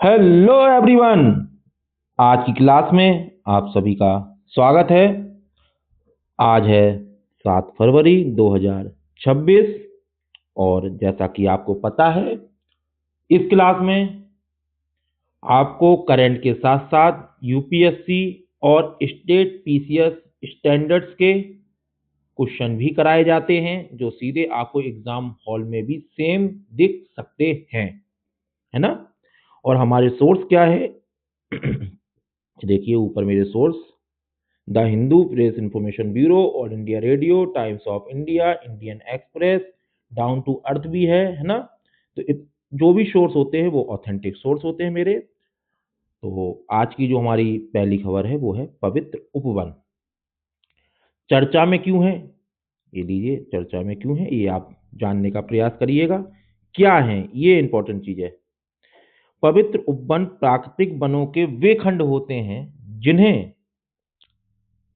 Hello everyone. आज की class में आप सभी का स्वागत है। आज है 7 फरवरी 2026 और जैसा कि आपको पता है इस क्लास में आपको करंट के साथ साथ यूपीएससी और स्टेट पीसीएस स्टैंडर्ड्स के क्वेश्चन भी कराए जाते हैं जो सीधे आपको एग्जाम हॉल में भी सेम दिख सकते हैं, है ना। और हमारे सोर्स क्या है देखिए ऊपर मेरे source the Hindu Press Information Bureau, All India Radio, Times of India, Indian Express, Down to Earth भी है ना। तो जो भी सोर्स होते हैं वो ऑथेंटिक सोर्स होते हैं मेरे। तो आज की जो हमारी पहली खबर है वो है पवित्र उपवन। चर्चा में क्यों है, ये लीजिए, चर्चा में क्यों है ये आप जानने का प्रयास करिएगा। क्या है ये इंपॉर्टेंट चीज है। पवित्र उपवन प्राकृतिक वनों के वे खंड होते हैं जिन्हें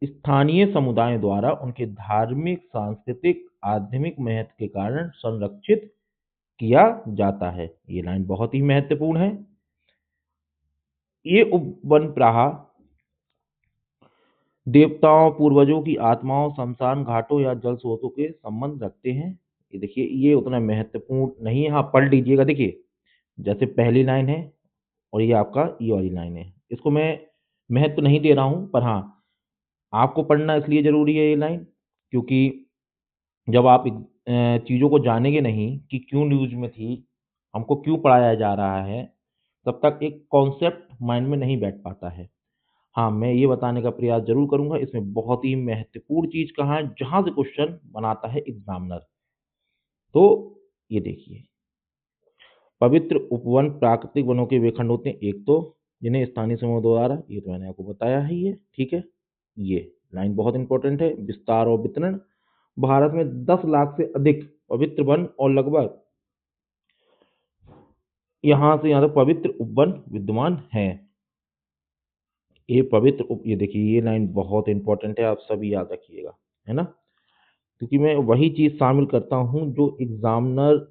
स्थानीय समुदायों द्वारा उनके धार्मिक, सांस्कृतिक, आध्यात्मिक महत्व के कारण संरक्षित किया जाता है। ये लाइन बहुत ही महत्वपूर्ण है। ये उपवन प्राह देवताओं, पूर्वजों की आत्माओं, शमशान घाटों या जल स्रोतों के संबंध रखते हैं। ये देखिए ये उतना महत्वपूर्ण नहीं है, हाँ पढ़ लीजिएगा। देखिए जैसे पहली लाइन है और ये आपका ये वाली लाइन है, इसको मैं महत्व नहीं दे रहा हूं, पर हाँ आपको पढ़ना इसलिए जरूरी है ये लाइन, क्योंकि जब आप चीज़ों को जानेंगे नहीं कि क्यों न्यूज में थी, हमको क्यों पढ़ाया जा रहा है, तब तक एक कॉन्सेप्ट माइंड में नहीं बैठ पाता है। हाँ मैं ये बताने का प्रयास जरूर करूंगा इसमें बहुत ही महत्वपूर्ण चीज कहाँ है जहां से क्वेश्चन बनाता है एग्जामिनर। तो ये देखिए पवित्र उपवन प्राकृतिक वनों के वे खंड होते हैं, एक तो जिन्हें स्थानीय समूह द्वारा, ये तो मैंने आपको बताया ही है, ठीक है। ये लाइन बहुत इंपॉर्टेंट है। विस्तार और वितरण, भारत में 10 लाख से अधिक पवित्र वन और लगभग यहाँ से यहाँ तक पवित्र उपवन विद्यमान है। ये पवित्र ये देखिए ये लाइन बहुत इंपॉर्टेंट है, आप सभी याद रखिएगा, है ना। क्योंकि मैं वही चीज शामिल करता हूँ जो एग्जामिनर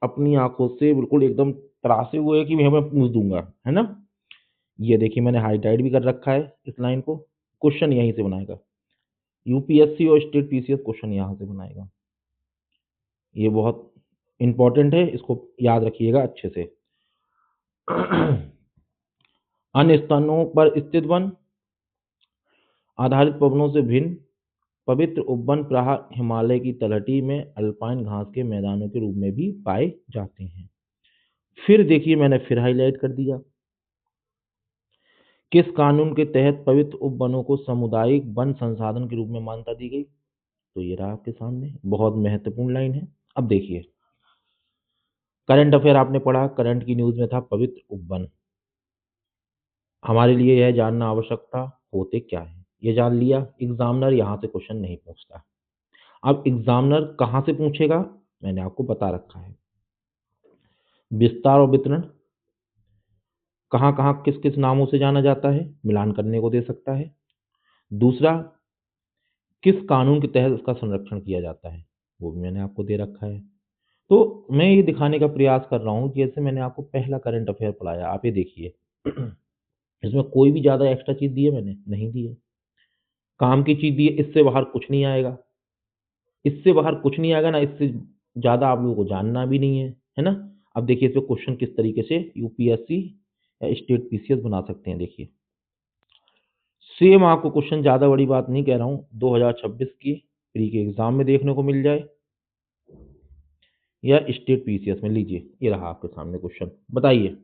अपनी आंखों से बिल्कुल एकदम तरासे हुए है कि मैं पूछ दूंगा, है ना। ये देखिए मैंने हाईलाइट भी कर रखा है इस लाइन को। क्वेश्चन यहीं से बनाएगा, यूपीएससी और स्टेट पीसीएस क्वेश्चन यहाँ से बनाएगा। ये बहुत इंपॉर्टेंट है, इसको याद रखिएगा अच्छे से। अन्य स्थानों पर स्थित वन आधारित भवनों से भिन्न पवित्र उपवन प्राह हिमालय की तलहटी में अल्पाइन घास के मैदानों के रूप में भी पाए जाते हैं। फिर देखिए मैंने फिर हाईलाइट कर दिया, किस कानून के तहत पवित्र उपवनों को सामुदायिक वन संसाधन के रूप में मान्यता दी गई। तो ये रहा आपके सामने, बहुत महत्वपूर्ण लाइन है। अब देखिए करंट अफेयर आपने पढ़ा, करंट की न्यूज में था पवित्र उपवन। हमारे लिए यह जानना आवश्यक था होते क्या है, ये जान लिया। एग्जामिनर यहाँ से क्वेश्चन नहीं पूछता। अब एग्जामिनर कहाँ से पूछेगा मैंने आपको बता रखा है। विस्तार और वितरण कहाँ कहाँ किस किस नामों से जाना जाता है, मिलान करने को दे सकता है। दूसरा, किस कानून के तहत उसका संरक्षण किया जाता है, वो भी मैंने आपको दे रखा है। तो मैं ये दिखाने का प्रयास कर रहा हूँ जैसे मैंने आपको पहला करंट अफेयर पढ़ाया, आप ये देखिए। इसमें कोई भी ज्यादा एक्स्ट्रा चीज दी है मैंने नहीं दी है, काम की चीज दी है, इससे बाहर कुछ नहीं आएगा। इससे बाहर कुछ नहीं आएगा ना, इससे ज्यादा आप लोगों को जानना भी नहीं है ना। अब देखिए इस पे क्वेश्चन किस तरीके से यूपीएससी या स्टेट पीसीएस बना सकते हैं। देखिए सेम आपको क्वेश्चन, ज्यादा बड़ी बात नहीं कह रहा हूँ, 2026 की प्री के एग्जाम में देखने को मिल जाए या स्टेट पीसीएस में। लीजिए ये रहा आपके सामने क्वेश्चन, बताइए।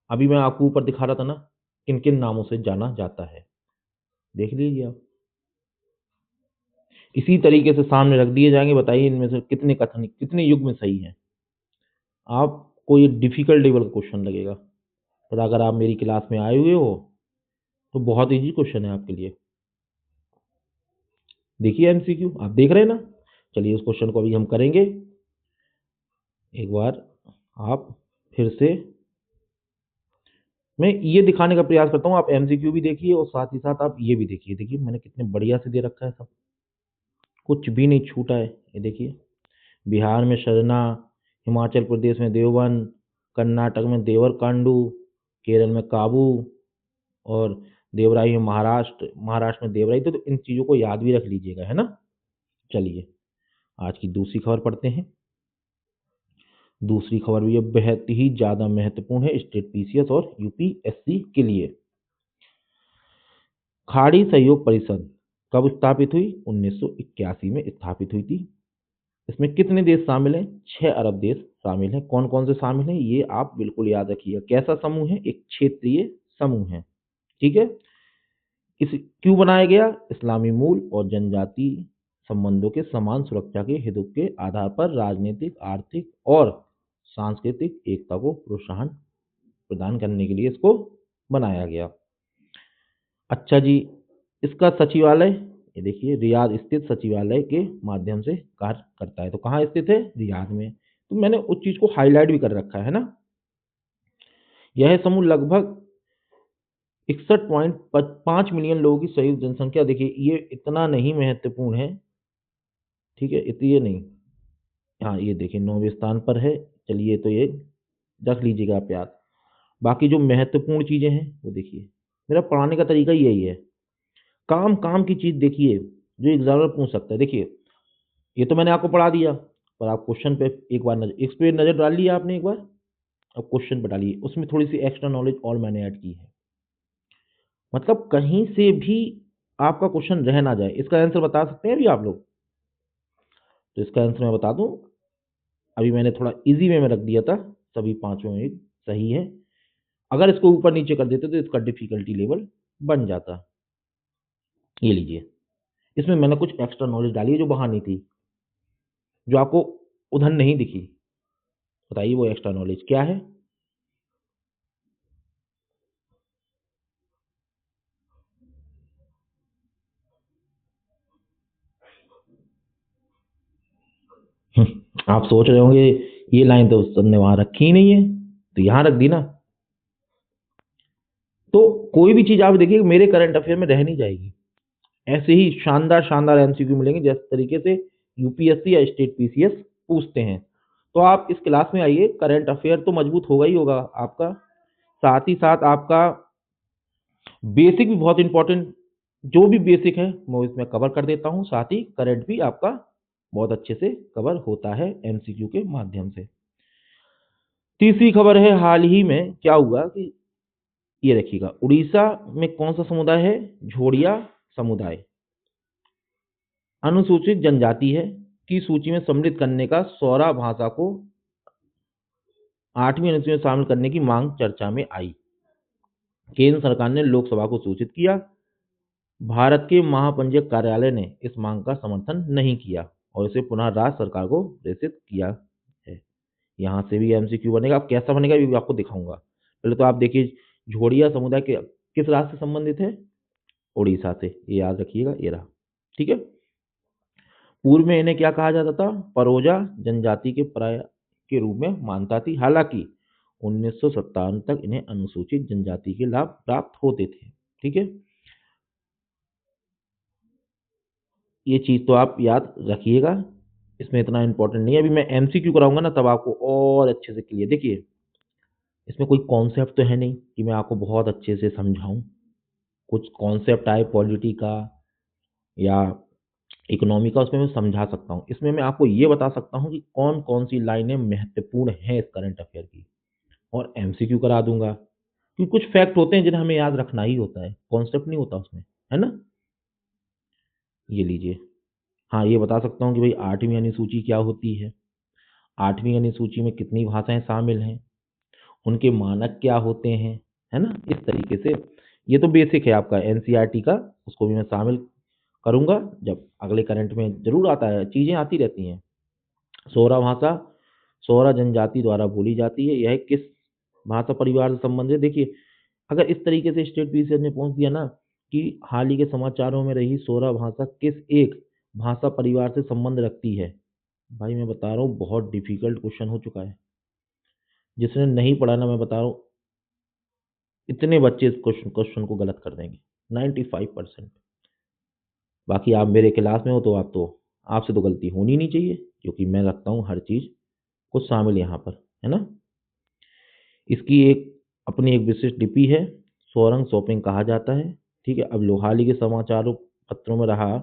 अभी मैं आपको ऊपर दिखा रहा था ना किन किन नामों से जाना जाता है, देख लीजिए आप। इसी तरीके से सामने रख दिए जाएंगे, बताइए इनमें से कितने कथन कितने युग में सही है। आपको ये डिफिकल्ट लेवल का क्वेश्चन लगेगा, पर अगर आप मेरी क्लास में आए हुए हो तो बहुत इजी क्वेश्चन है आपके लिए। देखिए एमसीक्यू आप देख रहे हैं ना। चलिए उस क्वेश्चन को अभी हम करेंगे एक बार। आप फिर से, मैं ये दिखाने का प्रयास करता हूँ, आप एमसीक्यू भी देखिए और साथ ही साथ आप ये भी देखिए। देखिए मैंने कितने बढ़िया से दे रखा है सब, कुछ भी नहीं छूटा है। ये देखिए बिहार में सरना, हिमाचल प्रदेश में देवबंद, कर्नाटक में देवरकांडू, केरल में काबू और देवराई में महाराष्ट्र, महाराष्ट्र में देवराई। तो इन चीज़ों को याद भी रख लीजिएगा, है ना। चलिए आज की दूसरी खबर पढ़ते हैं। दूसरी खबर भी ये बेहद ही ज़्यादा महत्वपूर्ण है स्टेट पीसीएस और यूपीएससी के लिए। खाड़ी सहयोग परिषद कब स्थापित हुई? 1981 में स्थापित हुई थी। इसमें कितने देश शामिल हैं? 6 अरब देश शामिल हैं। कौन कौन से शामिल हैं ये आप बिल्कुल याद रखिएगा। कैसा समूह है? एक क्षेत्रीय समूह है, ठीक है। इस क्यों बनाया गया? इस्लामी मूल और जनजाति संबंधों के समान सुरक्षा के हितों के आधार पर राजनीतिक, आर्थिक और सांस्कृतिक एकता को प्रोत्साहन प्रदान करने के लिए इसको बनाया गया। अच्छा जी, इसका सचिवालय ये देखिए रियाद स्थित सचिवालय के माध्यम से कार्य करता है। तो कहाँ स्थित है? रियाद में। तो मैंने उस चीज को हाईलाइट भी कर रखा है ना। यह समूह लगभग 61.5 मिलियन लोगों की संयुक्त जनसंख्या, देखिए ये इतना नहीं महत्वपूर्ण है, ठीक है, इतनी ये नहीं। हाँ ये देखिए 9वें स्थान पर है। चलिए तो ये रख लीजिएगा आप याद। बाकी जो महत्वपूर्ण चीजें हैं वो देखिए, मेरा पढ़ाने का तरीका ही यही है। काम काम की चीज देखिए जो एग्जामिनर पूछ सकता है। देखिए ये तो मैंने आपको पढ़ा दिया, पर आप क्वेश्चन पे एक बार नजर, इस पे नजर डाल लिया आपने एक बार, अब क्वेश्चन पे डालिए, उसमें थोड़ी सी एक्स्ट्रा नॉलेज और मैंने ऐड की है। मतलब कहीं से भी आपका क्वेश्चन रह ना जाए। इसका आंसर बता सकते हैं अभी आप लोग? तो इसका आंसर मैं बता दूं, अभी मैंने थोड़ा इजी वे में रख दिया था, सभी पांचों में सही है। अगर इसको ऊपर नीचे कर देते तो इसका डिफिकल्टी लेवल बन जाता। ये लीजिए, इसमें मैंने कुछ एक्स्ट्रा नॉलेज डाली है जो वहां नहीं थी, जो आपको उधर नहीं दिखी। बताइए वो एक्स्ट्रा नॉलेज क्या है? आप सोच रहे होंगे ये लाइन तो सर ने वहां रखी ही नहीं है, तो यहां रख दी ना। तो कोई भी चीज आप देखिए मेरे करंट अफेयर में रह नहीं जाएगी। ऐसे ही शानदार शानदार एमसीक्यू मिलेंगे जिस तरीके से यूपीएससी या स्टेट पीसीएस पूछते हैं। तो आप इस क्लास में आइए, करंट अफेयर तो मजबूत होगा ही होगा आपका, साथ ही साथ आपका बेसिक भी बहुत इंपॉर्टेंट, जो भी बेसिक है मैं इसमें कवर कर देता हूँ, साथ ही करंट भी आपका बहुत अच्छे से कवर होता है एमसीक्यू के माध्यम से। तीसरी खबर है, हाल ही में क्या हुआ कि ये रखिएगा, उड़ीसा में कौन सा समुदाय है? झोड़िया समुदाय अनुसूचित जनजाति है की सूची में सम्मिलित करने का सौरा भाषा को 8वीं अनुसूची में शामिल करने की मांग चर्चा में आई। केंद्र सरकार ने लोकसभा को सूचित किया। भारत के महापंजीयक कार्यालय ने इस मांग का समर्थन नहीं किया और इसे पुनः राज्य सरकार को प्रेषित किया है। यहाँ से भी एमसीक्यू बनेगा। अब कैसा बनेगा ये भी आपको दिखाऊंगा। पहले तो आप देखिए, झोड़िया समुदाय के किस राज्य से संबंधित है? उड़ीसा से, ये याद रखिएगा, ये रहा, ठीक है। पूर्व में इन्हें क्या कहा जाता था? परोजा जनजाति के पर्याय के रूप में मानता थी। हालांकि 1957 तक इन्हें अनुसूचित जनजाति के लाभ प्राप्त होते थे, ठीक है। ये चीज तो आप याद रखिएगा, इसमें इतना इंपॉर्टेंट नहीं है। अभी मैं एमसीक्यू कराऊंगा ना तब आपको और अच्छे से क्लियर। देखिए इसमें कोई कॉन्सेप्ट तो है नहीं कि मैं आपको बहुत अच्छे से समझाऊं। कुछ कॉन्सेप्ट आए पॉलिटी का या इकोनॉमी का, उसमें मैं समझा सकता हूँ। इसमें मैं आपको ये बता सकता हूँ कि कौन कौन सी लाइनें महत्वपूर्ण हैं इस करंट अफेयर की, और एमसीक्यू करा दूंगा। क्योंकि कुछ फैक्ट होते हैं जिन्हें हमें याद रखना ही होता है, कॉन्सेप्ट नहीं होता उसमें, है ना। ये लीजिए, हाँ ये बता सकता हूँ कि भाई 8वीं अनुसूची क्या होती है, 8वीं अनुसूची में कितनी भाषाएं शामिल हैं, उनके मानक क्या होते हैं, है ना। इस तरीके से ये तो बेसिक है आपका एनसीईआरटी का, उसको भी मैं शामिल करूंगा जब अगले करंट में जरूर आता है, चीजें आती रहती हैं। सोहरा भाषा सोहरा जनजाति द्वारा बोली जाती है। यह किस भाषा परिवार से संबंधित है? देखिए अगर इस तरीके से स्टेट पीसीएस ने पहुंच दिया ना कि हाल ही के समाचारों में रही सोहरा भाषा किस एक भाषा परिवार से संबंध रखती है, भाई मैं बता रहा हूँ बहुत डिफिकल्ट क्वेश्चन हो चुका है। जिसने नहीं पढ़ा ना, मैं बता रहा हूँ इतने बच्चे इस क्वेश्चन को गलत कर देंगे 95%। बाकी आप मेरे क्लास में हो तो आपसे तो गलती होनी नहीं चाहिए, क्योंकि मैं रखता हूँ हर चीज को शामिल यहाँ पर, है ना। इसकी अपनी एक विशिष्ट लिपि है, सोरंग सोपिंग कहा जाता है। ठीक है, अब हाल ही के समाचारों पत्रों में रहा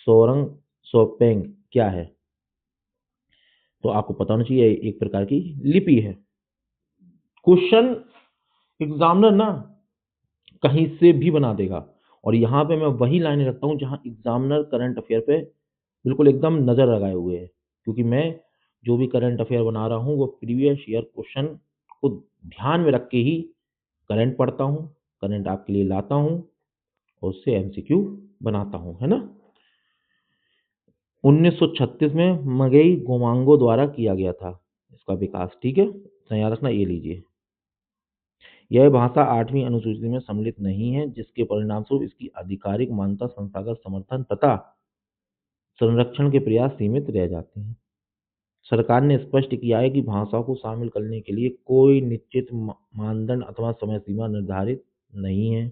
सोरंग सोपेंग क्या है, तो आपको पता होना चाहिए एक प्रकार की लिपि है। क्वेश्चन एग्जामिनर ना कहीं से भी बना देगा, और यहाँ पे मैं वही लाइनें रखता हूँ जहाँ एग्जामिनर करंट अफेयर पे बिल्कुल एकदम नज़र लगाए हुए है, क्योंकि मैं जो भी करंट अफेयर बना रहा हूँ वो प्रीवियस ईयर क्वेश्चन को ध्यान में रख के ही करंट पढ़ता हूँ, करंट आपके लिए लाता हूँ और उससे एमसीक्यू बनाता हूँ, है ना। 1936 में मगई गोमांगो द्वारा किया गया था इसका विकास। ठीक है, तो याद रखना, ये लीजिए। यह भाषा 8वीं अनुसूची में सम्मिलित नहीं है, जिसके परिणामस्वरूप इसकी आधिकारिक मान्यता, संस्थागत समर्थन तथा संरक्षण के प्रयास सीमित रह जाते हैं। सरकार ने स्पष्ट किया है कि भाषाओं को शामिल करने के लिए कोई निश्चित मानदंड अथवा समय सीमा निर्धारित नहीं है,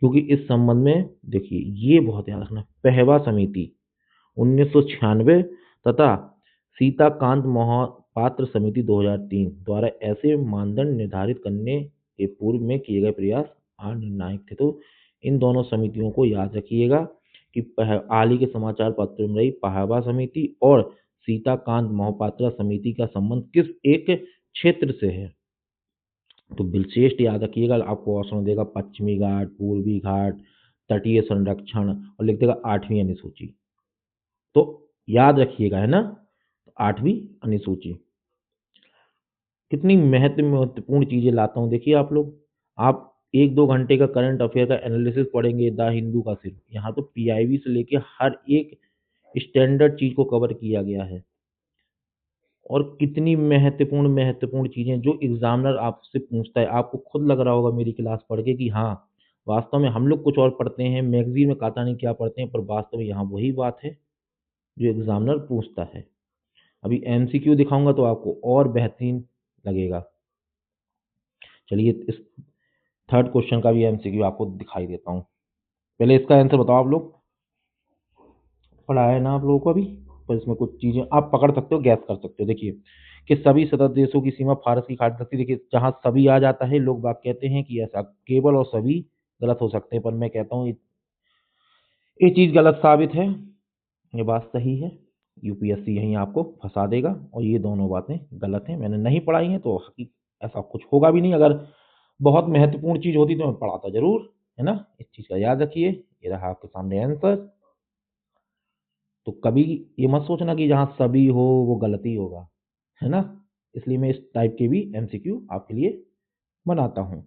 क्योंकि इस संबंध में देखिए, ये बहुत याद रखना, पहवा समिति 1996 तथा सीताकांत मोहपात्र समिति 2003 द्वारा ऐसे मानदंड निर्धारित करने के पूर्व में किए गए प्रयास अनिर्णायक थे। तो इन दोनों समितियों को याद रखिएगा कि हाल ही के समाचार पत्रों में रही पहवा समिति और सीताकांत मोहपात्रा समिति का संबंध किस एक क्षेत्र से है। तो विशेष याद रखिएगा, आपको ऑप्शन देगा पश्चिमी घाट, पूर्वी घाट, तटीय संरक्षण, और लिख देगा 8वीं अनुसूची। तो याद रखिएगा, है ना, 8वीं अनुसूची। कितनी महत्वपूर्ण चीजें लाता हूँ, देखिए आप 1-2 घंटे का करंट अफेयर का एनालिसिस पढ़ेंगे द हिंदू का, सिर्फ यहाँ तो पीआईबी से लेके हर एक स्टैंडर्ड चीज को कवर किया गया है, और कितनी महत्वपूर्ण चीजें जो एग्जामिनर आपसे पूछता है। आपको खुद लग रहा होगा मेरी क्लास पढ़ के कि हाँ, वास्तव में हम लोग कुछ और पढ़ते हैं, मैगजीन में पता नहीं क्या पढ़ते हैं, पर वास्तव में यहाँ वही बात है जो एग्जामिनर पूछता है। अभी एमसीक्यू दिखाऊंगा तो आपको और बेहतरीन लगेगा। चलिए, इस थर्ड क्वेश्चन का भी एमसीक्यू आपको दिखाई देता हूँ। पहले इसका आंसर बताओ। आप लोग पढ़ा है ना आप लोगों को अभी, पर इसमें कुछ चीजें आप पकड़ सकते हो, गैस कर सकते हो। देखिए कि सभी सदस्य देशों की सीमा फारस की खाड़ी तक थी। देखिए, जहां सभी आ जाता है, लोग बात कहते हैं कि ऐसा केवल और सभी गलत हो सकते हैं, पर मैं कहता हूँ ये चीज गलत साबित है, ये बात सही है। यूपीएससी यहीं आपको फंसा देगा, और ये दोनों बातें गलत हैं। मैंने नहीं पढ़ाई हैं तो ऐसा कुछ होगा भी नहीं। अगर बहुत महत्वपूर्ण चीज होती तो मैं पढ़ाता जरूर, है ना। इस चीज का याद रखिए। ये रहा आपके सामने आंसर। तो कभी ये मत सोचना कि जहां सभी हो वो गलती होगा, है ना। इसलिए मैं इस टाइप के भी एमसीक्यू आपके लिए बनाता हूं।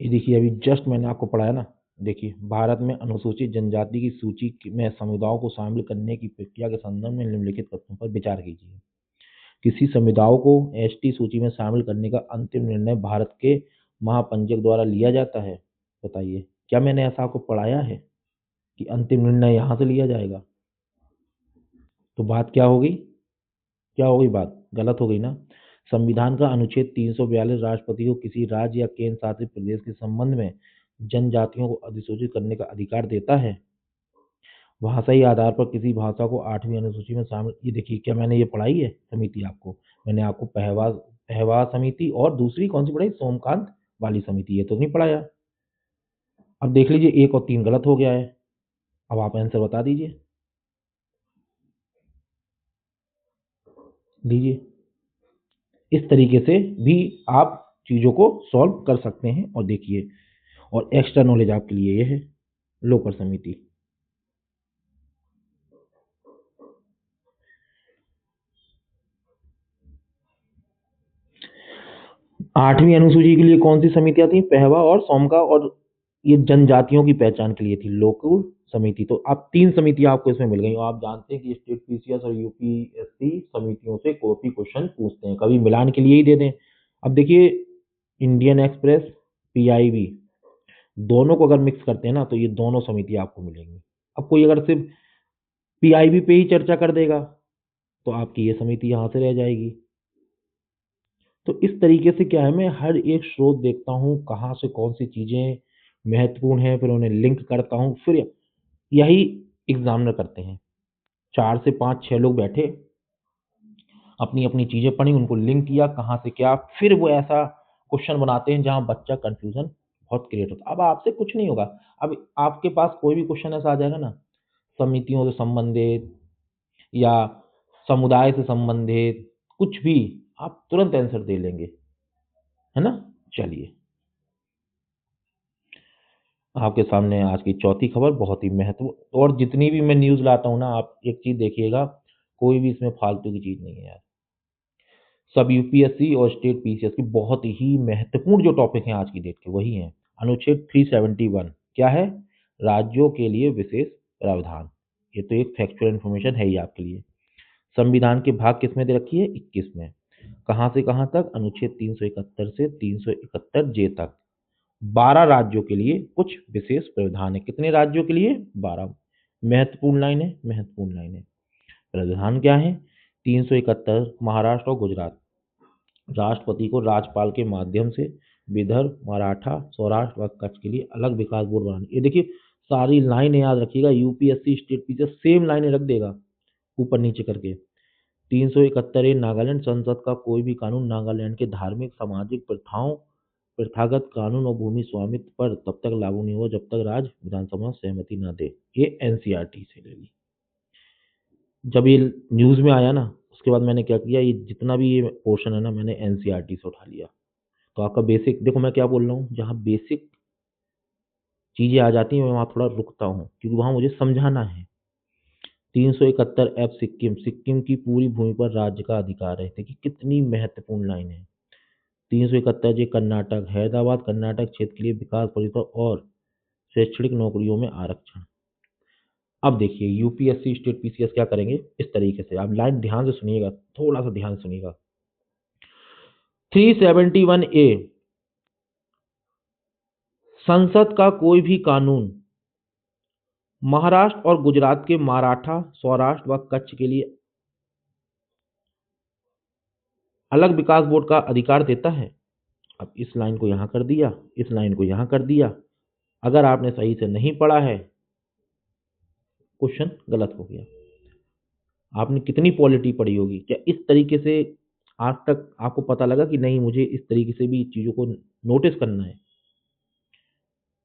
ये देखिए, अभी जस्ट मैंने आपको पढ़ाया ना। देखिए, भारत में अनुसूचित जनजाति की सूची में समुदायों को शामिल करने की प्रक्रिया के संदर्भ में निम्नलिखित तथ्यों पर विचार कीजिए। किसी समुदाय को एसटी सूची में शामिल करने का अंतिम निर्णय भारत के महापंजीयक द्वारा लिया जाता है। बताइए, क्या मैंने ऐसा आपको पढ़ाया है कि अंतिम निर्णय यहाँ से लिया जाएगा? तो बात क्या होगी? क्या हो गई बात? गलत हो गई ना। संविधान का अनुच्छेद 342 राष्ट्रपति को किसी राज्य या केंद्र शासित प्रदेश के संबंध में जनजातियों को अधिसूचित करने का अधिकार देता है। भाषाई आधार पर किसी भाषा को 8वीं अनुसूची में शामिल, ये देखिए, क्या मैंने ये पढ़ाई है समिति आपको? मैंने आपको पहवा समिति और दूसरी कौन सी पढ़ाई? सोमकांत वाली समिति। ये तो नहीं पढ़ाया। अब देख लीजिए, 1 और 3 गलत हो गया है। अब आप आंसर बता दीजिए। लीजिए, इस तरीके से भी आप चीज़ों को सॉल्व कर सकते हैं। और देखिए, और एक्स्ट्रा नॉलेज आपके लिए ये है, लोकर समिति। 8वीं अनुसूची के लिए कौन सी समितियां थी? पहवा और सोमका, और ये जनजातियों की पहचान के लिए थी लोकुर समिति। तो आप 3 समितियां आपको इसमें मिल गई, और आप जानते हैं कि स्टेट पीसीएस और यूपीएससी समितियों से कॉपी क्वेश्चन पूछते हैं, कभी मिलान के लिए ही दे दें। अब देखिए, इंडियन एक्सप्रेस, पीआईबी, दोनों को अगर मिक्स करते हैं ना तो ये दोनों समितियां आपको मिलेंगी। अब कोई अगर सिर्फ पीआईबी पे ही चर्चा कर देगा तो आपकी ये समिति यहाँ से रह जाएगी। तो इस तरीके से क्या है, मैं हर एक स्रोत देखता हूँ कहाँ से कौन सी चीजें महत्वपूर्ण है, फिर उन्हें लिंक करता हूँ, फिर यही एग्जामिनर करते हैं। 4 से 5 6 लोग बैठे, अपनी अपनी चीज़ें पढ़ी, उनको लिंक किया कहाँ से क्या, फिर वो ऐसा क्वेश्चन बनाते हैं जहाँ बच्चा कन्फ्यूज़न बहुत क्रिएट होता है। अब आपसे कुछ नहीं होगा, अब आपके पास कोई भी क्वेश्चन ऐसा आ जाएगा ना, समितियों से संबंधित या समुदाय से संबंधित, कुछ भी, आप तुरंत आंसर दे लेंगे, है ना? चलिए, आपके सामने आज की चौथी खबर बहुत ही महत्व, और जितनी भी मैं न्यूज़ लाता हूँ ना, आप एक चीज़ देखिएगा, कोई भी इसमें फालतू की चीज़ नहीं है यार। सब यूपीएससी और स्टेट पीसीएस की बहुत ही महत्वपूर्ण जो टॉपिक हैं आज की डेट के, वही हैं। अनुच्छेद 371 क्या है? राज्यों के लिए विशेष प्रावधान। ये तो एक फैक्चुअल इन्फॉर्मेशन है ही आपके लिए। संविधान के भाग किसमें दे रखी है? 21 में। कहाँ से कहाँ तक? अनुच्छेद 371 से 371 जे तक 12 राज्यों के लिए कुछ विशेष प्रावधान है। कितने राज्यों के लिए? 12। महत्वपूर्ण लाइन है, महत्वपूर्ण लाइन है। प्रावधान क्या है? 371 महाराष्ट्र और गुजरात, राष्ट्रपति को राज्यपाल के माध्यम से विदर्भ, मराठा, सौराष्ट्र व कच्छ के लिए अलग विकास बोर्ड बनाने। ये देखिए, सारी लाइनें याद रखिएगा, यूपीएससी स्टेट पीसीएस सेम लाइनें रख देगा ऊपर नीचे करके। 371 ए, नागालैंड संसद का कोई भी कानून नागालैंड के धार्मिक, सामाजिक प्रथाओं, प्रथागत कानून और भूमि स्वामित्व पर तब तक लागू नहीं हुआ जब तक राज्य विधानसभा सहमति न दे। ये एनसीईआरटी से ले ली। जब ये न्यूज़ में आया ना, उसके बाद मैंने क्या किया, ये जितना भी ये पोर्शन है ना, मैंने एनसीईआरटी से उठा लिया। तो आपका बेसिक देखो, मैं क्या बोल रहा हूँ, जहाँ बेसिक चीज़ें आ जाती हैं मैं वहाँ थोड़ा रुकता हूँ, क्योंकि वहाँ मुझे समझाना है। 371 एफ, सिक्किम, सिक्किम की पूरी भूमि पर राज्य का अधिकार है। देखिए कितनी महत्वपूर्ण लाइन है। 371 जे, कर्नाटक, हैदराबाद कर्नाटक क्षेत्र के लिए विकास परिषद और शैक्षणिक नौकरियों में आरक्षण। अब देखिए यूपीएससी स्टेट पीसीएस क्या करेंगे, इस तरीके से आप लाइन ध्यान से सुनिएगा, थोड़ा सा ध्यान से सुनिएगा। 371 ए, संसद का कोई भी कानून महाराष्ट्र और गुजरात के मराठा, सौराष्ट्र व कच्छ के लिए अलग विकास बोर्ड का अधिकार देता है। अब इस लाइन को यहां कर दिया, इस लाइन को यहां कर दिया। अगर आपने सही से नहीं पढ़ा है, क्वेश्चन गलत हो गया। आपने कितनी पॉलिटी पढ़ी होगी, क्या इस तरीके से आज तक आपको पता लगा कि नहीं मुझे इस तरीके से भी चीज़ों को नोटिस करना है?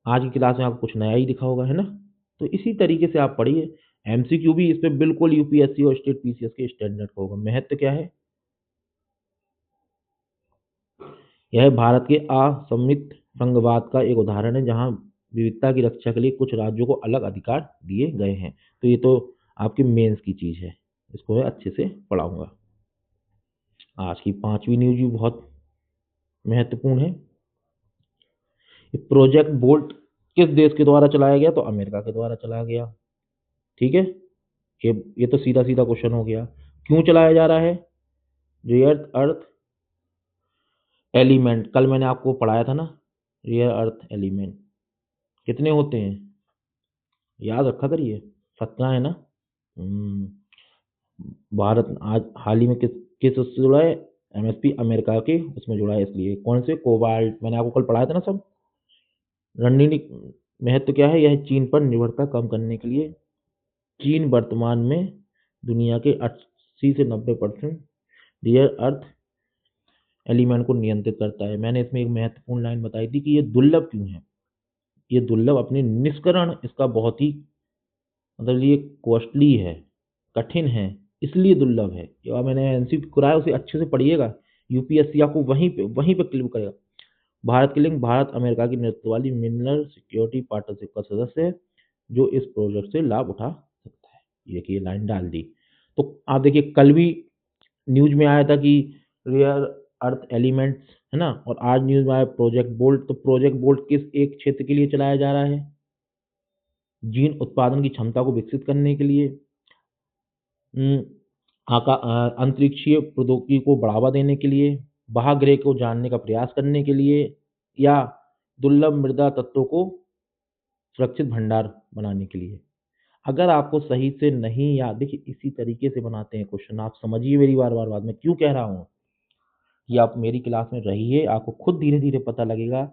आज की क्लास में आपको कुछ नया ही दिखा होगा, है ना? तो इसी तरीके से आप पढ़िए। एमसीक्यू भी इस पे बिल्कुल यूपीएससी और स्टेट पीसीएस के स्टैंडर्ड का होगा। महत्व क्या है? यह भारत के असममित संघवाद का एक उदाहरण है, जहां विविधता की रक्षा के लिए कुछ राज्यों को अलग अधिकार दिए गए हैं। तो ये तो आपके मेंस की चीज़ है, इसको मैं अच्छे से पढ़ाऊंगा। आज की पांचवी न्यूज भी बहुत महत्वपूर्ण है। ये प्रोजेक्ट बोल्ट किस देश के द्वारा चलाया गया? तो अमेरिका के द्वारा चलाया गया। ठीक है, ये तो सीधा सीधा क्वेश्चन हो गया। क्यों चलाया जा रहा है? रेयर अर्थ एलिमेंट, कल मैंने आपको पढ़ाया था ना, रेयर अर्थ एलिमेंट कितने होते हैं, याद रखा करिए। 17 है ना। हम्म, भारत आज हाल ही में किस उससे जुड़ा है? एमएसपी अमेरिका के उसमें जुड़ा है, इसलिए। कौन से? कोबाल्ट, मैंने आपको कल पढ़ाया था ना सब। रणनीतिक महत्व क्या है? यह चीन पर निर्भरता कम करने के लिए, चीन वर्तमान में दुनिया के 80 से 90% रेयर अर्थ एलिमेंट को नियंत्रित करता है। मैंने इसमें एक महत्वपूर्ण लाइन बताई थी कि ये दुर्लभ क्यों है। ये दुर्लभ अपने निष्करण इसका बहुत ही, मतलब ये कॉस्टली है, कठिन है, इसलिए दुर्लभ है। जो मैंने एनसीक्यू कराया उसे अच्छे से पढ़िएगा, यूपीएससी आपको वहीं पे क्लिक करेगा। भारत की लिंक, भारत अमेरिका की नेतृत्व वाली मिनरल सिक्योरिटी पार्टनरशिप का सदस्य है जो इस प्रोजेक्ट से लाभ उठा सकता है। ये देखिए लाइन डाल दी। तो आप देखिए कल भी न्यूज में आया था कि रेयर अर्थ एलिमेंट्स, है ना, और आज न्यूज में आया प्रोजेक्ट बोल्ट। तो प्रोजेक्ट बोल्ट किस एक क्षेत्र के लिए चलाया जा रहा है? जीन उत्पादन की क्षमता को विकसित करने के लिए, हम्म, अंतरिक्षीय प्रौद्योगिकी को बढ़ावा देने के लिए, महाग्रह को जानने का प्रयास करने के लिए, या दुर्लभ मृदा तत्वों को सुरक्षित भंडार बनाने के लिए। अगर आपको सही से नहीं याद, देखिए इसी तरीके से बनाते हैं क्वेश्चन, आप समझिए मेरी बार बार बात मैं क्यों कह रहा हूँ। ये आप मेरी क्लास में रहिए, आपको खुद धीरे धीरे पता लगेगा,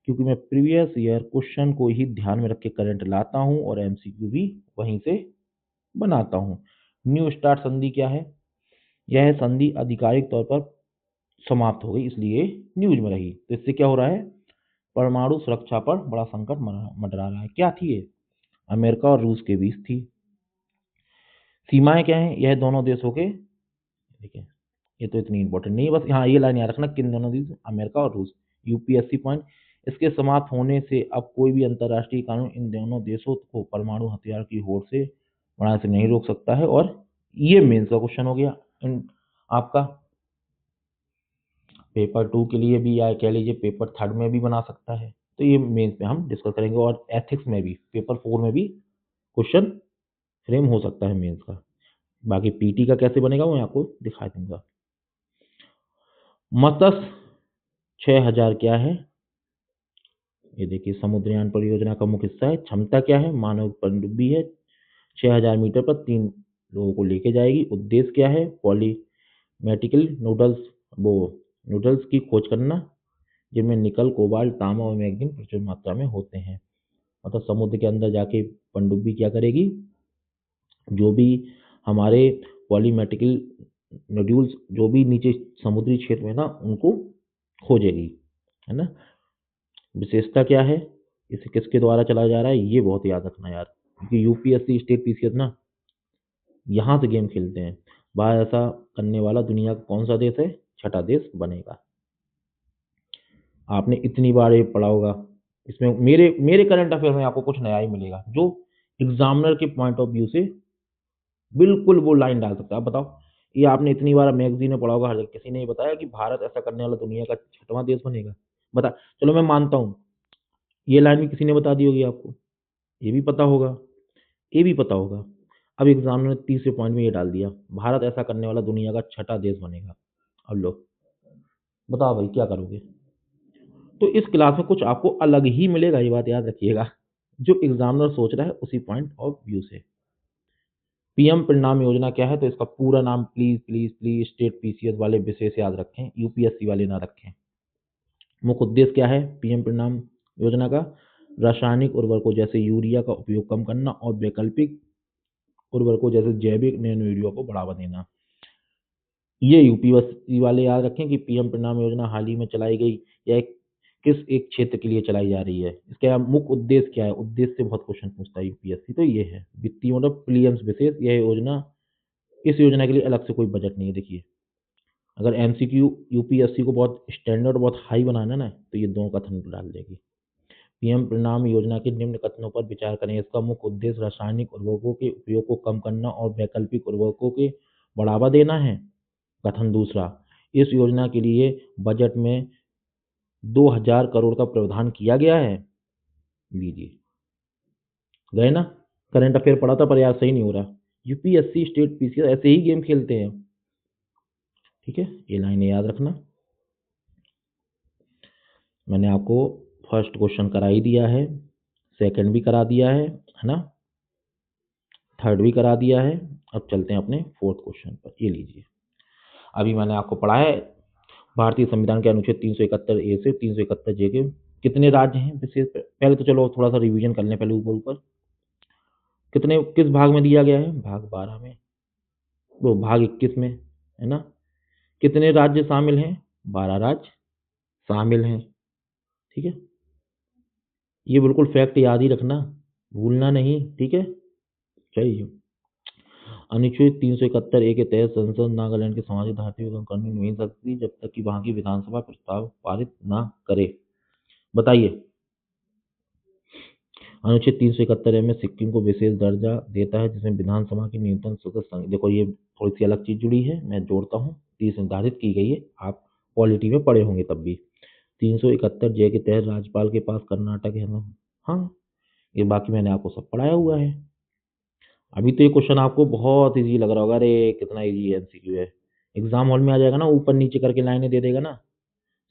क्योंकि मैं प्रीवियस ईयर क्वेश्चन को ही ध्यान में रख के करंट लाता हूँ और एमसीक्यू भी वहीं से बनाता हूँ। न्यू स्टार्ट संधि क्या है? यह संधि आधिकारिक तौर पर समाप्त हो गई, इसलिए न्यूज में रही। तो इससे क्या हो रहा है, परमाणु सुरक्षा पर बड़ा संकट मंडरा रहा है। क्या थी ये? अमेरिका और रूस के बीच थी। सीमाएं क्या है? यह दोनों देशों के, देखिए ये तो इतनी इंपॉर्टेंट नहीं है, बस हाँ ये लाइन याद रखना, किन दोनों देश, अमेरिका और रूस। यूपीएससी पॉइंट, इसके समाप्त होने से अब कोई भी अंतर्राष्ट्रीय कानून इन दोनों देशों को परमाणु हथियार की होड़ से बढ़ाने से नहीं रोक सकता है। और ये मेंस का क्वेश्चन हो गया आपका। पेपर 2 के लिए भी, या कह लीजिए पेपर 3 में भी बना सकता है। तो ये मेंस में हम डिस्कस करेंगे, और एथिक्स में भी, पेपर 4 में भी क्वेश्चन फ्रेम हो सकता है मेंस का। बाकी पीटी का कैसे बनेगा वो मैं आपको दिखा दूंगा। मत्स्य 6000 क्या है? ये देखिए समुद्रयान परियोजना का मुख्य हिस्सा है। क्षमता क्या है? मानव पनडुब्बी है, 6000 मीटर पर 3 लोगों को लेके जाएगी। उद्देश्य क्या है? पॉलीमेटिकल नूडल्स, वो नूडल्स की खोज करना जिनमें निकल, कोबाल्ट, तांबा और मैग्नीज प्रचुर मात्रा में होते हैं। मतलब समुद्र के अंदर जाके पनडुब्बी क्या करेगी, जो भी हमारे पॉलीमेटिकल नोड्यूल्स जो भी नीचे समुद्री क्षेत्र में ना, उनको खोजेगी, है ना। विशेषता क्या है? इसे किसके द्वारा चलाया जा रहा है, ये बहुत याद रखना यार, क्योंकि यूपीएससी स्टेट पीसीएस ना यहाँ से गेम खेलते हैं। बाहर ऐसा करने वाला दुनिया का कौन सा देश है? छठा देश बनेगा। आपने इतनी बार ये पढ़ा होगा, इसमें मेरे मेरे करंट अफेयर में आपको कुछ नया ही मिलेगा, जो एग्जामिनर के पॉइंट ऑफ व्यू से बिल्कुल वो लाइन डाल सकता है। आप बताओ, ये आपने इतनी बार मैगजीन में पढ़ा होगा, हर जगह किसी ने ये बताया कि भारत ऐसा करने वाला दुनिया का छठवां देश बनेगा? बता, चलो मैं मानता हूँ ये लाइन भी किसी ने बता दी होगी आपको, ये भी पता होगा, ये भी पता होगा। अब एग्जाम ने तीसरे पॉइंट में ये डाल दिया, भारत ऐसा करने वाला दुनिया का छठा देश बनेगा। अब लो बताओ भाई क्या करोगे? तो इस क्लास में कुछ आपको अलग ही मिलेगा, ये बात याद रखिएगा, जो एग्जामिनर सोच रहा है उसी पॉइंट ऑफ व्यू से। पीएम परिणाम योजना क्या है? तो इसका पूरा नाम please please please state PCS वाले विशेष याद रखें, यूपीएससी वाले ना रखें। मुख्य उद्देश्य क्या है पीएम परिणाम योजना का? रासायनिक उर्वरकों जैसे यूरिया का उपयोग कम करना और वैकल्पिक उर्वरकों जैसे जैविक नैनो यूरिया को बढ़ावा देना। ये यूपीएससी वाले याद रखें कि पीएम परिणाम योजना हाल ही में चलाई गई, या किस एक क्षेत्र के लिए चलाई जा रही है। इसका मुख्य उद्देश्य क्या है? उद्देश्य से बहुत क्वेश्चन पूछता है यूपीएससी, तो ये है वित्तीय मतलब प्रीलिम्स विशेष। यह योजना, इस योजना के लिए अलग से कोई बजट नहीं है। देखिए अगर एमसीक्यू यूपीएससी को बहुत स्टैंडर्ड बहुत हाई बनाना है ना, तो ये दो कथन डाल देगी। पीएम परिणाम योजना के निम्न कथनों पर विचार करें। इसका मुख्य उद्देश्य रासायनिक उर्वरकों के उपयोग को कम करना और वैकल्पिक उर्वरकों के बढ़ावा देना है। कथन दूसरा, इस योजना के लिए बजट में 2000 करोड़ का प्रावधान किया गया है। लीजिए गए ना, करंट अफेयर पढ़ा था पर यार सही नहीं हो रहा। यूपीएससी स्टेट पीसीएस ऐसे ही गेम खेलते हैं, ठीक है, ये लाइनें याद रखना। मैंने आपको फर्स्ट क्वेश्चन करा ही दिया है, सेकंड भी करा दिया है ना, थर्ड भी करा दिया है। अब चलते हैं अपने फोर्थ क्वेश्चन पर। ये लीजिए, अभी मैंने आपको पढ़ा है भारतीय संविधान के अनुच्छेद 371 ए से 371 जे के कितने राज्य हैं विशेष। पहले तो चलो थोड़ा सा रिवीजन कर लें, पहले ऊपर ऊपर कितने किस भाग में दिया गया है, भाग 12 में, वो भाग 21 में, है ना। कितने राज्य शामिल हैं? 12 राज्य शामिल हैं, ठीक है। ये बिल्कुल फैक्ट याद ही रखना, भूलना नहीं, ठीक है। चलिए, अनुच्छेद 371 ए के तहत संसद नागालैंड के सामाजिक धारती को करने नहीं सकती जब तक कि वहां की विधानसभा प्रस्ताव पारित ना करे। बताइए, अनुच्छेद 371 ए में सिक्किम को विशेष दर्जा देता है, जिसमें विधानसभा की न्यूनतम सदस्य संख्या, देखो ये थोड़ी सी अलग चीज जुड़ी है, मैं जोड़ता हूँ, 30 निर्धारित की गई है, आप पॉलिटी में पढ़े होंगे तब भी। 371 जे के तहत राज्यपाल के पास कर्नाटक है ना, हाँ ये बाकी मैंने आपको सब पढ़ाया हुआ है। अभी तो ये क्वेश्चन आपको बहुत इजी लग रहा होगा, अरे कितना इजी एमसीक्यू है, एग्जाम हॉल में आ जाएगा ना, ऊपर नीचे करके लाइनें दे देगा ना,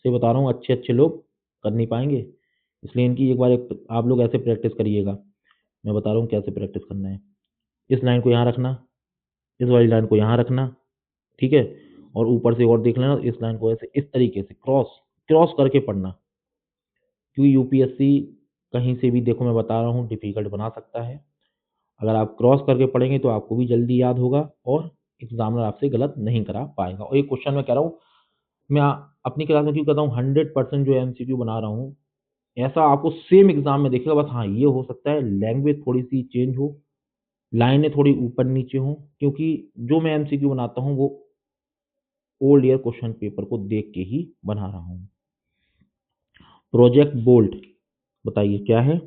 सही बता रहा हूँ, अच्छे अच्छे लोग कर नहीं पाएंगे। इसलिए इनकी एक बार आप लोग ऐसे प्रैक्टिस करिएगा, मैं बता रहा हूँ कैसे प्रैक्टिस करना है। इस लाइन को यहाँ रखना, इस वाली लाइन को यहाँ रखना, ठीक है, और ऊपर से और देख लेना, इस लाइन को ऐसे इस तरीके से क्रॉस क्रॉस करके पढ़ना, क्योंकि यूपीएससी कहीं से भी देखो मैं बता रहा हूँ डिफिकल्ट बना सकता है। अगर आप क्रॉस करके पढ़ेंगे तो आपको भी जल्दी याद होगा और एग्जामिनर आपसे गलत नहीं करा पाएगा। और एक क्वेश्चन मैं कह रहा हूँ, मैं अपनी क्लास में क्यों कहता हूँ 100% जो एमसीक्यू बना रहा हूँ, ऐसा आपको सेम एग्जाम में दिखेगा। बस हाँ, ये हो सकता है लैंग्वेज थोड़ी सी चेंज हो, लाइनें थोड़ी ऊपर नीचे हों, क्योंकि जो मैं एमसीक्यू बनाता हूँ वो ओल्ड ईयर क्वेश्चन पेपर को देख के ही बना रहा हूँ। प्रोजेक्ट बोल्ट बताइए क्या है?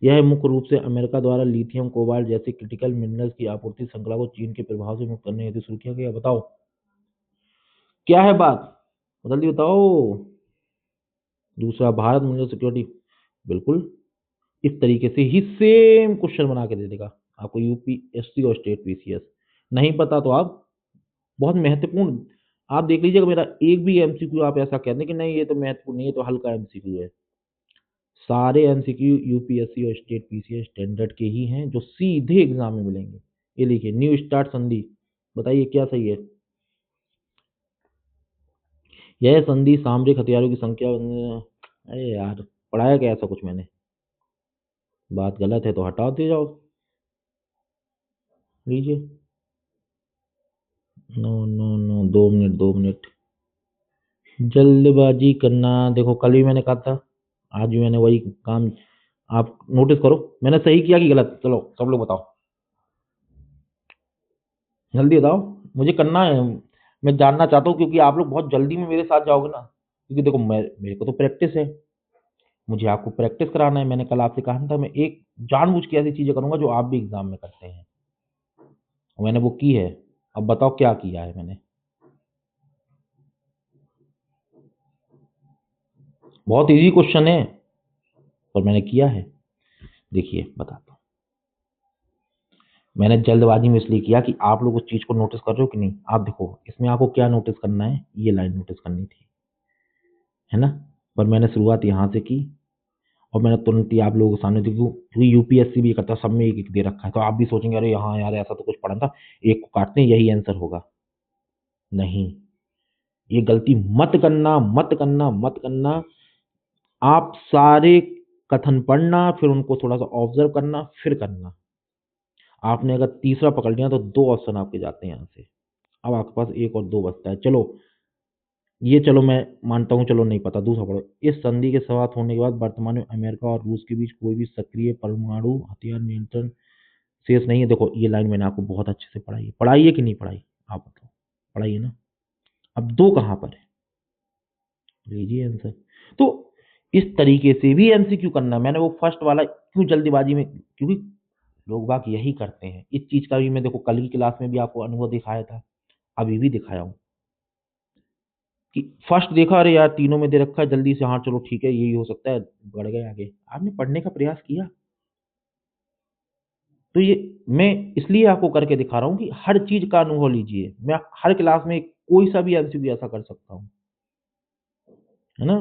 यह मुख्य रूप से अमेरिका द्वारा लिथियम कोबाल्ट जैसे क्रिटिकल मिनरल्स की आपूर्ति श्रृंखला को चीन के प्रभाव से मुक्त करने हेतु शुरू किया गया। बताओ क्या है बात, जल्दी बताओ। दूसरा, भारत मिनरल सिक्योरिटी, बिल्कुल इस तरीके से ही सेम क्वेश्चन बना के दे देगा आपको यूपीएससी और स्टेट पीसीएस। नहीं पता तो आप बहुत महत्वपूर्ण, आप देख लीजिएगा मेरा एक भी एमसीक्यू आप ऐसा कहते हैं कि नहीं ये तो महत्वपूर्ण नहीं है, तो हल्का एमसीक्यू है। सारे एमसीक्यू यूपीएससी और स्टेट पीसीएस स्टैंडर्ड के ही हैं जो सीधे एग्जाम में मिलेंगे। ये लिखिए न्यू स्टार्ट संधि, बताइए क्या सही है? यह संधि सामरिक हथियारों की संख्या, अरे यार पढ़ाया क्या ऐसा कुछ मैंने? बात गलत है तो हटा दे जाओ, लीजिए। No no no, 2 minute 2 minute, जल्दबाजी करना, देखो कल भी मैंने कहा था, आज भी मैंने वही काम, आप नोटिस करो मैंने सही किया कि गलत। चलो सब लोग बताओ, जल्दी बताओ, मुझे करना है, मैं जानना चाहता हूँ, क्योंकि आप लोग बहुत जल्दी में मेरे साथ जाओगे ना, क्योंकि देखो मेरे को तो प्रैक्टिस है, मुझे आपको प्रैक्टिस कराना है। मैंने कल आपसे कहा था मैं एक जानबूझ के ऐसी चीजें करूंगा जो आप भी एग्जाम में करते हैं, मैंने वो की है। अब बताओ क्या किया है मैंने? बहुत इजी क्वेश्चन है पर मैंने किया है। देखिए बताता हूँ, मैंने जल्दबाजी में इसलिए किया कि आप लोग उस चीज को नोटिस कर रहे हो कि नहीं। आप देखो इसमें आपको क्या नोटिस करना है, ये लाइन नोटिस करनी थी, है ना? पर मैंने शुरुआत यहाँ से की और मैंने तुरंत ही आप लोगों के सामने देखो, क्योंकि यूपीएससी भी करता है, सब में एक एक दे रखा है, तो आप भी सोचेंगे अरे हाँ यार ऐसा तो कुछ पढ़ा था, एक को काटते हैं यही आंसर होगा। नहीं, ये गलती मत करना मत करना मत करना। आप सारे कथन पढ़ना, फिर उनको थोड़ा सा ऑब्जर्व करना, फिर करना। आपने अगर तीसरा पकड़ लिया तो 2 ऑप्शन आपके जाते हैं यहाँ से। अब आपके पास 1 और 2 बचता है। चलो ये, चलो मैं मानता हूँ, चलो नहीं पता, दूसरा पढ़ो। इस संधि के समाप्त होने के बाद वर्तमान में अमेरिका और रूस के बीच कोई भी सक्रिय परमाणु हथियार नियंत्रण शेष नहीं है। देखो ये लाइन मैंने आपको बहुत अच्छे से पढ़ाई है कि नहीं पढ़ाई? आप बताओ, पढ़ाई है ना? अब 2 कहाँ पर है, लीजिए आंसर। तो इस तरीके से भी एमसीक्यू करना है। मैंने वो फर्स्ट वाला क्यों जल्दीबाजी में, क्योंकि लोग बाग यही करते हैं। इस चीज का भी मैं देखो कल की क्लास में भी आपको अनुभव दिखाया था, अभी भी दिखाया हूँ कि फर्स्ट देखा अरे यार तीनों में दे रखा है, जल्दी से हाँ चलो ठीक है यही हो सकता है, बढ़ गए आगे। आपने पढ़ने का प्रयास किया। तो ये मैं इसलिए आपको करके दिखा रहा हूँ कि हर चीज का अनुभव लीजिए। मैं हर क्लास में कोई सा भी एमसीक्यू ऐसा कर सकता हूँ, है ना?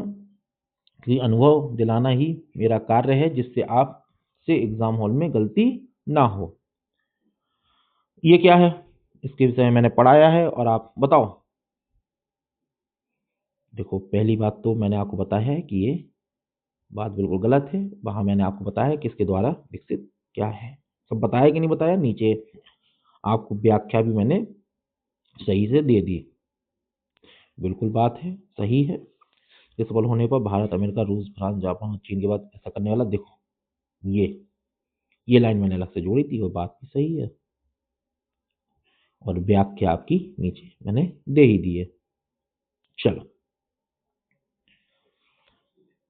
कि अनुभव दिलाना ही मेरा कार्य है, जिससे आप से एग्जाम हॉल में गलती ना हो। ये क्या है, इसके विषय में मैंने पढ़ाया है और आप बताओ। देखो पहली बात तो मैंने आपको बताया है कि ये बात बिल्कुल गलत है। वहां मैंने आपको बताया है कि इसके द्वारा विकसित क्या है, सब बताया कि नहीं बताया? नीचे आपको व्याख्या भी मैंने सही से दे दी। बिल्कुल बात है, सही है। ये सफल होने पर भारत अमेरिका रूस फ्रांस जापान और चीन के बाद ऐसा करने वाला, देखो ये ये लाइन मैंने अलग से जोड़ी थी और बात भी सही है। और व्याख्या आपकी नीचे मैंने दे ही दी है। चलो,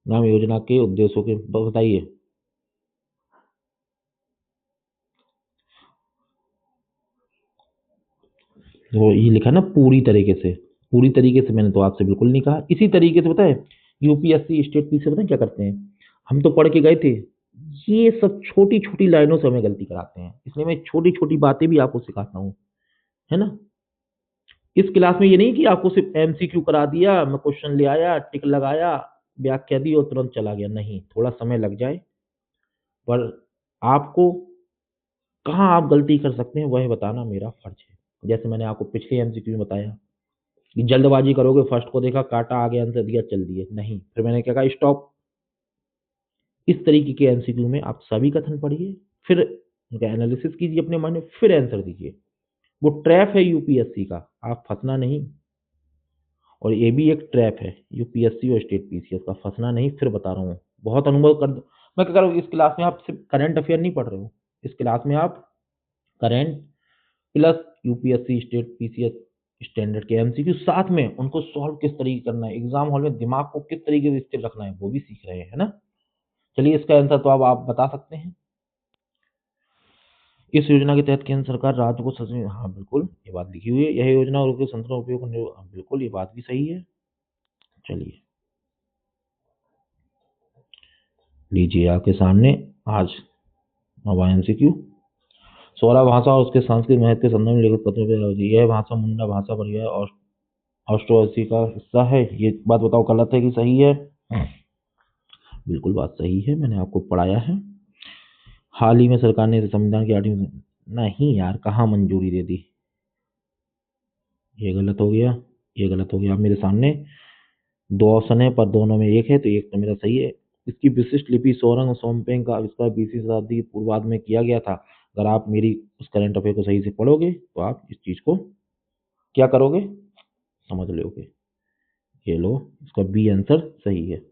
नाम योजना के उद्देश्यों के बताइए। तो ये लिखा ना पूरी तरीके से, पूरी तरीके से मैंने तो आपसे बिल्कुल नहीं कहा। इसी तरीके से पता है यूपीएससी स्टेट पी से पता है क्या करते हैं, हम तो पढ़ के गए थे, ये सब छोटी छोटी लाइनों से हमें गलती कराते हैं। इसलिए मैं छोटी छोटी बातें भी आपको सिखाता हूँ, है ना? इस क्लास में ये नहीं कि आपको सिर्फ एमसीक्यू करा दिया, मैं क्वेश्चन ले आया, टिक लगाया, व्याख्या दी और तुरंत चला गया। नहीं, थोड़ा समय लग जाए, पर आपको कहाँ आप गलती कर सकते हैं वह बताना मेरा फर्ज है। जैसे मैंने आपको पिछले एमसीक्यू में बताया कि जल्दबाजी करोगे, फर्स्ट को देखा काटा, आगे आंसर दिया, चल दिए, नहीं, फिर मैंने क्या कहा, स्टॉप। इस तरीके के एमसीक्यू में आप सभी कथन पढ़िए, फिर उनका एनालिसिस कीजिए अपने मन में, फिर आंसर दीजिए। वो ट्रैप है यूपीएससी का, आप फंसना नहीं। और ये भी एक ट्रैप है यूपीएससी और स्टेट पीसीएस का, फंसना नहीं, फिर बता रहा हूँ, बहुत अनुभव कर दो। मैं क्या कर रहा हूँ, इस क्लास में आप सिर्फ करंट अफेयर नहीं पढ़ रहे हो, इस क्लास में आप current plus UPSC state PCS standard के एमसीक्यू साथ में उनको सॉल्व किस तरीके करना है, एग्जाम हॉल में दिमाग को किस तरीके से स्थिर रखना है, वो भी सीख रहे हैं, है ना। चलिए इसका आंसर तो अब आप बता सकते हैं। इस योजना के तहत केंद्र सरकार राज्य को हाँ बिल्कुल ये बात लिखी हुई है, यह योजना और उसके संसाधनों उपयोग करने, हाँ, बिल्कुल ये बात भी सही है। चलिए लीजिए आपके सामने आज नवा एमसीक्यू। सोलह भाषा और उसके सांस्कृतिक महत्व के संदर्भ में लिखित पत्रों पर यह भाषा मुंडा भाषा परिवार और ऑस्ट्रो-एसी का हिस्सा है, ये बात बताओ गलत है कि सही है। बिल्कुल बात सही है, मैंने आपको पढ़ाया है। हाल ही में सरकार ने संविधान की 8वीं, नहीं यार कहाँ मंजूरी दे दी, ये गलत हो गया, ये गलत हो गया। आप मेरे सामने दो ऑप्शन है पर दोनों में एक है, तो एक तो मेरा सही है। इसकी विशिष्ट लिपि सोरंग सोमपेंग का आविष्कार 20वीं शताब्दी की पूर्वार्ध में किया गया था। अगर आप मेरी उस करंट अफेयर को सही से पढ़ोगे तो आप इस चीज को क्या करोगे, समझ लोगे। ये लो, इसका बी आंसर सही है।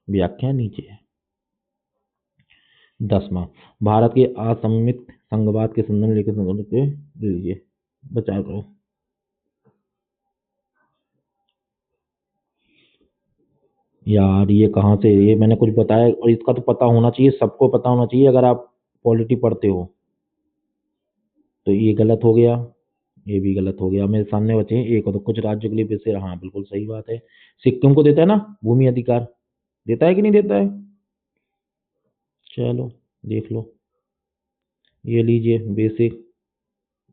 व्याख्या नीचे है। 10वां, भारत के असममित संघवाद के संदर्भ में लेकर संदर्भ के लीजिए, बचा करो। यार ये कहाँ से, ये मैंने कुछ बताया और इसका तो पता होना चाहिए, सबको पता होना चाहिए अगर आप पॉलिटी पढ़ते हो। तो ये गलत हो गया, ये भी गलत हो गया। मेरे सामने बचे हैं एक, तो कुछ राज्यों के लिए वैसे, हाँ बिल्कुल सही बात है। सिक्किम को देता है ना भूमि अधिकार, देता है कि नहीं देता है। चलो देख लो, ये लीजिए बेसिक,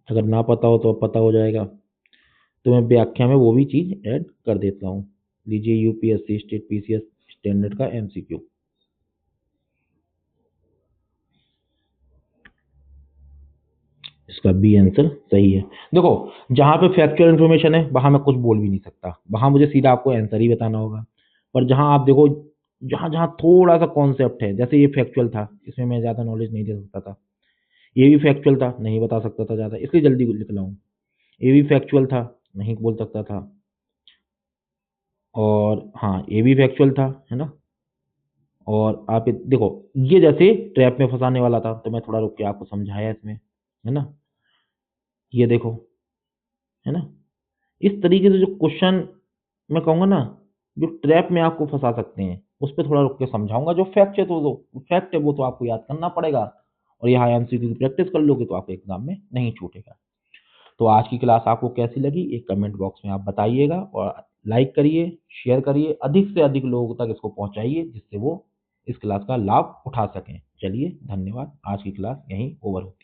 अगर ना पता हो तो अब पता हो जाएगा। तो मैं व्याख्या में वो भी चीज ऐड कर देता हूँ। लीजिए यूपीएससी स्टेट पीसीएस स्टैंडर्ड का एमसीक्यू। इसका बी आंसर सही है। देखो जहां पे फैक्चुअल इन्फॉर्मेशन है वहां मैं कुछ बोल भी नहीं सकता, वहां मुझे सीधा आपको आंसर ही बताना होगा। पर जहां आप देखो, जहां जहां थोड़ा सा कॉन्सेप्ट है, जैसे ये फैक्चुअल था, इसमें मैं ज्यादा नॉलेज नहीं दे सकता था। ये भी फैक्चुअल था, नहीं बता सकता था ज्यादा, इसलिए जल्दी लिख रहा हूँ। ये भी फैक्चुअल था, नहीं बोल सकता था। और हाँ ये भी फैक्चुअल था, है ना। और आप देखो, ये जैसे ट्रैप में फंसाने वाला था, तो मैं थोड़ा रुक के आपको समझाया इसमें, है ना। ये देखो, है ना, इस तरीके से जो क्वेश्चन मैं कहूंगा ना, जो ट्रैप में आपको फंसा सकते हैं, उस पर थोड़ा रुक के समझाऊंगा। जो फैक्ट है तो फैक्ट है वो तो आपको याद करना पड़ेगा, और यहाँ एमसीक्यू की प्रैक्टिस कर लोगे तो आपको एग्जाम में नहीं छूटेगा। तो आज की क्लास आपको कैसी लगी एक कमेंट बॉक्स में आप बताइएगा, और लाइक करिए, शेयर करिए, अधिक से अधिक लोगों तक इसको पहुंचाइए जिससे वो इस क्लास का लाभ उठा सकें। चलिए धन्यवाद, आज की क्लास यहीं ओवर होती है।